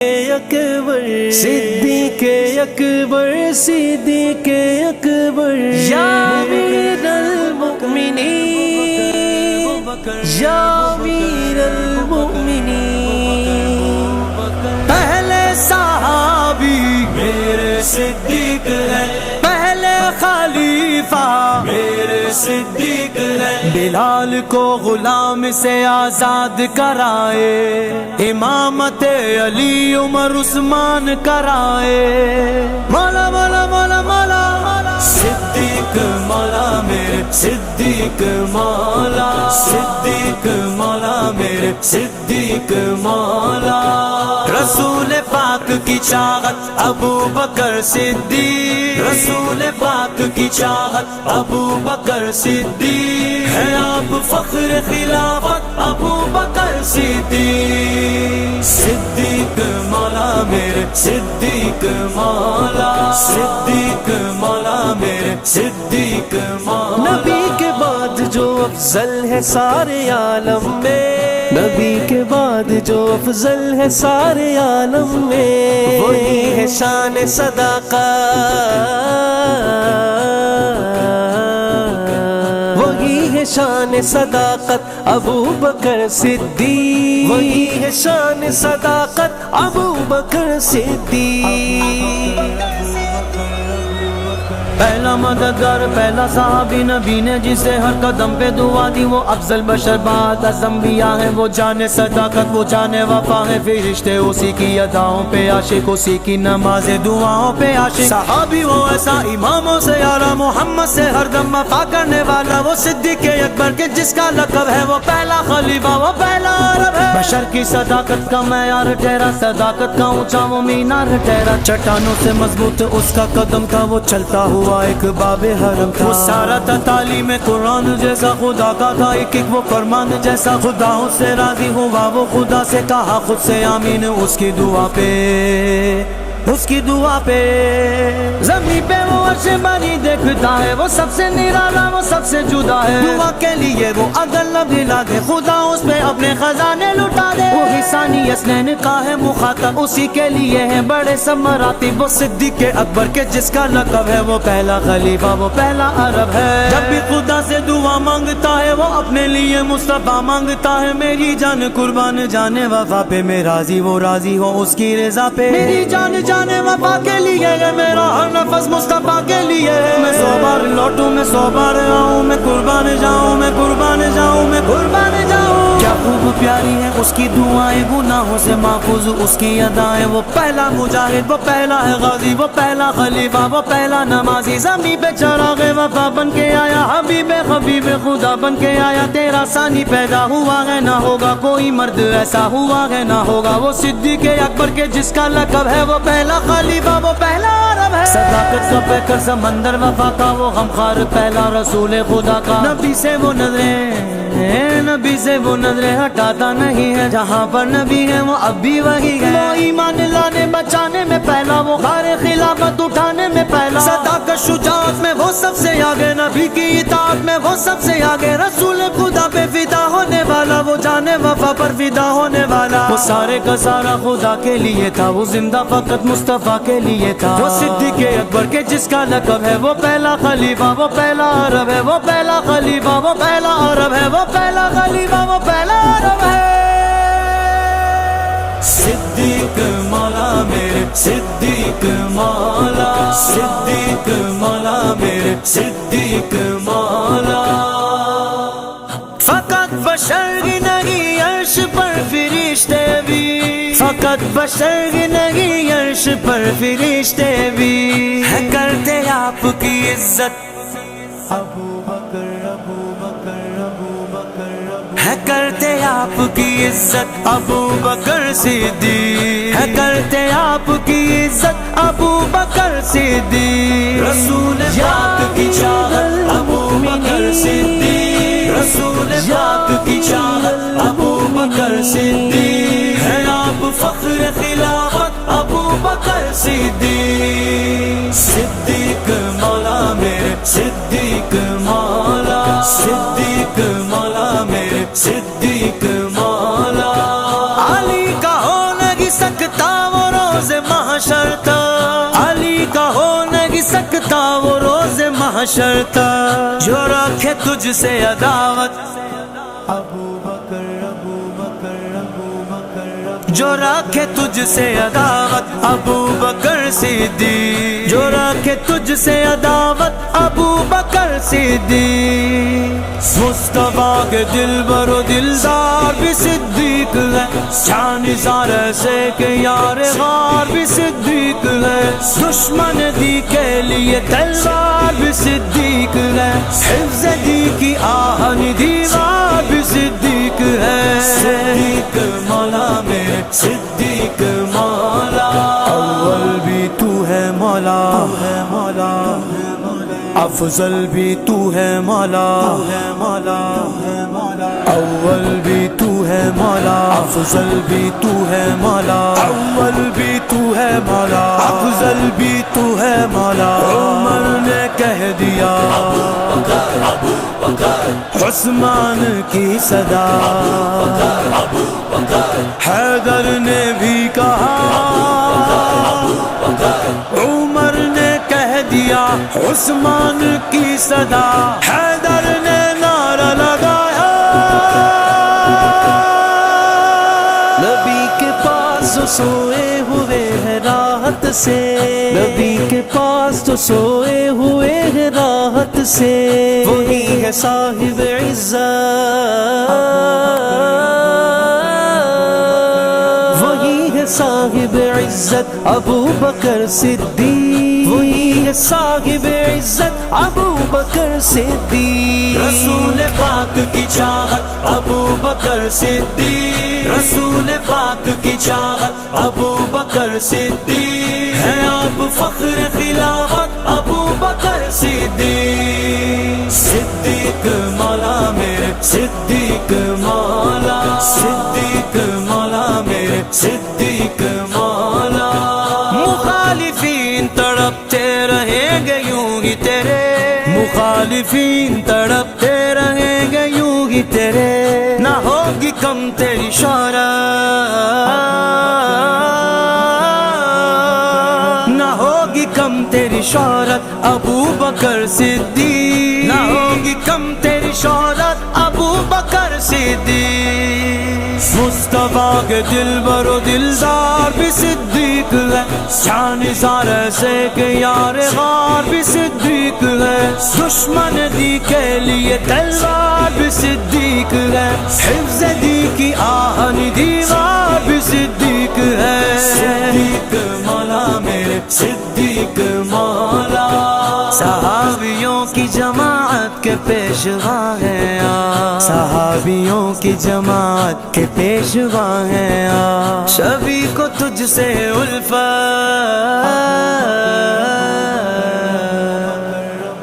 اکبر صدیق اکبر صدیق اکبر یا امیر المؤمنین یا امیر المؤمنین پہلے صحابی میرے صدیق ہے، پہلے خلیفہ میرے صدیق ہے، بلال کو غلام سے آزاد کرائے، امامت علی عمر عثمان کرائے، مولا مولا مولا مولا صدیق مولا میرے صدیق مولا صدیق مولا میرے صدیق مولا، رسول پاک کی چاہت ابو بکر صدیق، رسول پاک کی چاہت ابو بکر صدیق ہے، آپ فخر خلافت ابو بکر صدیق، صدیق مولا میرے صدیق مولا صدیق مولا میرے صدیق مولا، نبی کے بعد جو افضل ہے سارے عالم میں، نبی کے بعد جو افضل ہے سارے عالم میں، وہی ہے شان صداقت، وہی ہے شان صداقت ابو بکر صدیق، وہی ہے شان صداقت ابو بکر صدیق، پہلا مددگار پہلا صحابی نبی نے جسے ہر قدم پہ دعا دی، وہ افضل بشر بعد از انبیاء ہے، وہ جانے صداقت وہ جانے وفا ہے، فرشتے اسی کی اداؤں پہ عاشق، اسی کی نماز دعاؤں پہ عاشق، صحابی وہ ایسا اماموں سے اعلیٰ، محمد سے ہر دم وفا کرنے والا، وہ صدیق اکبر کے جس کا لقب ہے، وہ پہلا خلیفہ وہ پہلا عرب ہے، بشر کی صداقت کا معیار ٹھہرا، صداقت کا اونچا وہ مینار ٹھہرا، چٹانوں سے مضبوط اس کا قدم تھا، وہ چلتا ہوا ایک باب حرم تھا، وہ سارا تھا تعلیم قرآن جیسا خدا کا تھا، ایک ایک وہ فرمان جیسا، خدا اس سے راضی ہوا، وہ خدا سے کہا خود سے آمین، اس کی دعا پہ اس کی دعا پہ، زمین پہ وہ عرش باری دیکھتا ہے، وہ سب سے نرالا وہ سب سے جدا ہے، دعا کے لیے وہ اگر نہ بھلا دے، خدا اس پہ اپنے خزانے لٹا دے، وہ ثانی اسنین کا ہے مخاطب، اسی کے لیے ہے بڑے سب مراتب، وہ صدیق اکبر کے جس کا لقب ہے، وہ پہلا خلیفہ وہ پہلا عرب ہے، جب بھی خدا سے دعا مانگتا ہے، وہ اپنے لیے مصطفیٰ مانگتا ہے، میری جان قربان جانے وفا پہ، میں راضی وہ راضی ہو اس کی رضا پہ، میری جان جانے وفا کے لیے ہے، میرا ہر نفس مصطفیٰ کے لیے ہے، میں 100 بار لوٹوں میں 100 بار آؤں، میں قربان جاؤں میں قربان جاؤں میں قربان جاؤں، کیا خوب پیاری ہے اس کی دعائیں، گناہوں سے محفوظ اس کی ادائیں، وہ پہلا مجاہد وہ پہلا ہے غازی، وہ پہلا خلیفہ وہ پہلا نمازی، زمین پہ چراغ وفا بن کے آیا، حبیب حبیب خدا بن کے آیا، تیرا ثانی پیدا ہوا ہے، نہ ہوگا کوئی مرد ایسا ہوا ہے، نہ ہوگا، وہ صدیق اکبر کے جس کا لقب ہے، وہ پہلا خلیفہ وہ پہلا عرب ہے، صداقت کا پیکر سمندر وفا کا، وہ غمخوار پہلا رسول خدا کا، نبی سے وہ نظریں ہٹاتا نہیں ہے، جہاں پر نبی ہے وہ اب بھی وہی ہے، وہ ایمان لانے بچانے میں پہلا، وہ غار خلافت اٹھانے میں پہلا، صداقت شجاعت میں وہ سب سے آگے، نبی کی اطاعت میں وہ سب سے آگے، رسول خدا پہ فدا ہونے والا، وہ جانے وفا پر فدا ہونے والا، وہ سارے کا سارا خدا کے لیے تھا، وہ زندہ فقط مصطفیٰ کے لیے تھا، وہ صدیق اکبر کے جس کا لقب ہے، وہ پہلا خلیفہ وہ پہلا عرب ہے، وہ پہلا خلیفہ وہ پہلا عرب ہے، وہ پہلا خلیفہ وہ پہلا عرب ہے، صدیق مولا میرے صدیق مولا صدیق مولا میرے صدیق مولا، فقط بشر ہی نہیں عرش پر فرشتے بھی، فقط بشر ہی نہیں عرش پر فرشتے بھی ہے کرتے آپ کی عزت، ابو بکر ابو بکر ابو بکر ہے کرتے آپ کی عزت، ابو بکر صدیق ہے کرتے آپ کی عزت، ابو بکر صدیق، رسول پاک کی چاہت ابو بکر صدیق، رسول پاک کی چاہت ابو بکر صدیق ہے، آپ فخر خلافت ابو بکر صدیق، صدیق مولا میرے صدیق مولا صدیق مولا میرے صدیق مولا، علی کا ہو نہیں سکتا وہ حشر تھا، علی کا ہو نہیں سکتا وہ روز محشر تھا، جو رکھے تجھ سے عداوت ابو بکر ابو بکر ابو بکر، جو رکھے تجھ سے عداوت ابو بکر صدیق، جو رکھے تجھ سے عداوت ابو بکر صدیق، مصطفیٰ کے دلبر و دلدار بھی صدیق ہے، شان زار ایسے کہ یار غار بھی صدیق ہے، دشمن دی کے لیے تلوار بھی صدیق ہے، حفظ دی کی آہن دیوار بھی صدیق ہے، صدیق مولا میں صدیق مولا، اول بھی تو ہے مولا، افضل بھی تو ہے مولا، اول بھی تو ہے مولا، افضل بھی تو ہے مولا، اول بھی تو ہے مولا، افضل بھی تو ہے مولا، عمر نے کہہ دیا عثمان کی صدا، حیدر نے بھی کہا، عمر نے کہہ دیا عثمان کی صدا، حیدر نے نعرہ لگایا، نبی کے پاس جو سوئے ہوئے ہیں راحت سے، نبی کے پاس جو سوئے ہوئے ہیں راحت سے، وہی ہے صاحب عزت، وہی ہے صاحب عزت ابو بکر صدیق، وہی ہے صاحب عزت ابو بکر صدیق، رسول پاک کی چاہت ابو بکر صدیق، رسول پاک کی چاہت ابو بکر صدیق، ہے آپ فخر خلافت ابو بکر صدیق، صدیق مولا میرے صدیق مولا، صدیق مولا میرے صدیق مولا، مخالفین تڑپتے رہیں گے یوں ہی تیرے، مخالفین تڑپتے رہیں گے یوں ہی تیرے، نہ ہوگی کم تیری شہرت، نہ ہوگی کم تیری شہرت ابو بکر صدیق، نہ ہوگی کم تیری شہرت ابو بکر صدیق، مصطفیٰ کے دلبر و دلدار بھی صدیق ہے، شان زار ایسے کہ یار غار بھی صدیق ہے، دشمن دی کے لیے تلوار بھی صدیق ہے، حفظ دی کی آہن دیوار بھی صدیق ہے، صدیق مولا میرے صدیق مولا، صحابیوں کی جماعت کے پیشوا ہیں آپ، صحابیوں کی جماعت کے پیشوا ہیں آپ، سبھی کو تجھ سے الفت،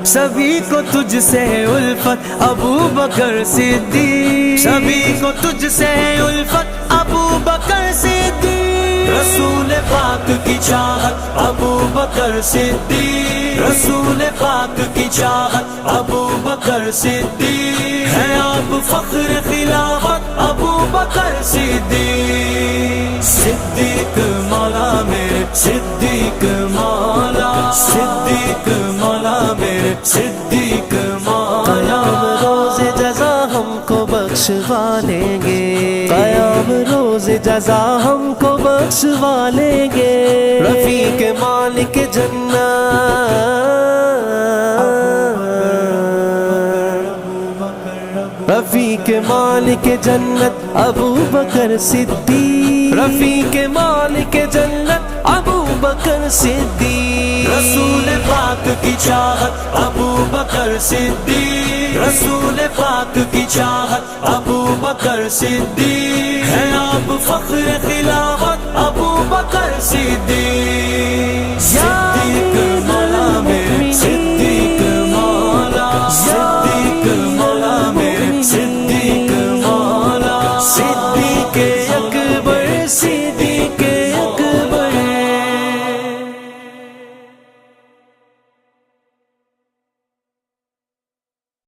سبھی کو تجھ سے الفت ابو بکر صدیق، سبھی کو تجھ سے الفت ابو بکر صدیق، رسول پاک کی چاہت ابو بکر صدیق، رسول پاک کی چاہت ابو بکر صدیق، ہے آپ فخر خلافت ابو بکر صدیق، صدیق مولا میرے صدیق مولا، صدیق مولا میرے صدیق مولا، قیام روز جزا ہم کو بخشوا لیں گے، قیام روز جزا ہم کو بخشوا لیں گے، رفیق مالک جنت، رفیق مالک جنت ابو بکر صدیق، رفیق مالک جنت ابو بکر صدیق، رسول پاک کی چاہت ابو بکر صدیق، رسول پاک کی چاہت ابو بکر صدیق، ہے آپ فخر خلافت ابو بکر صدیق، صدیق مولا